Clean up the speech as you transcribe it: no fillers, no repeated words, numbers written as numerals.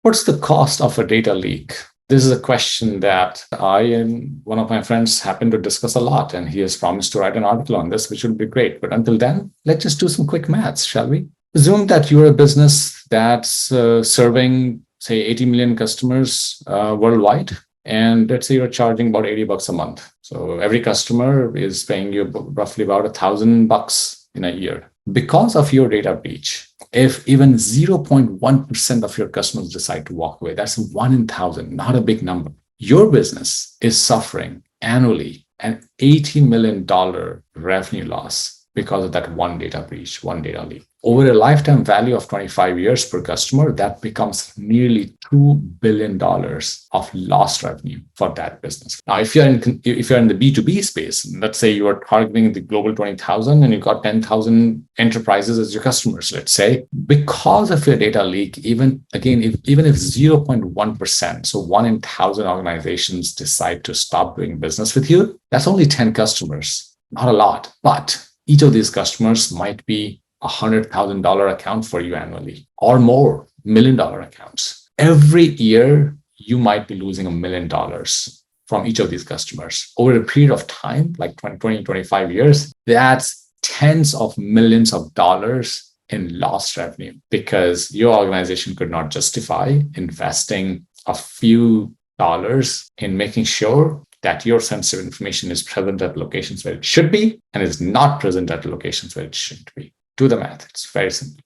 What's the cost of a data leak? This is a question that I and one of my friends happen to discuss a lot, and he has promised to write an article on this, which would be great. But until then, let's just do some quick maths, shall we? Assume that you're a business that's serving, say, 80 million customers worldwide. And let's say you're charging about $80 a month. So every customer is paying you roughly about $1,000 in a year. Because of your data breach, if even 0.1% of your customers decide to walk away, that's 1 in 1,000, not a big number. Your business is suffering annually an $80 million revenue loss because of that one data breach, one data leak. Over a lifetime value of 25 years per customer, that becomes nearly $2 billion of lost revenue for that business. Now, if you're in the B2B space, let's say you are targeting the global 20,000 and you've got 10,000 enterprises as your customers, let's say, because of your data leak, even if 0.1%, so 1 in 1,000 organizations decide to stop doing business with you, that's only 10 customers, not a lot, but each of these customers might be $100,000 account for you annually or more, $1 million accounts. Every year, you might be losing $1 million from each of these customers. Over a period of time, like 20, 25 years, that's tens of millions of dollars in lost revenue because your organization could not justify investing a few dollars in making sure that your sensitive information is present at locations where it should be and is not present at locations where it shouldn't be. Do the math. It's very simple.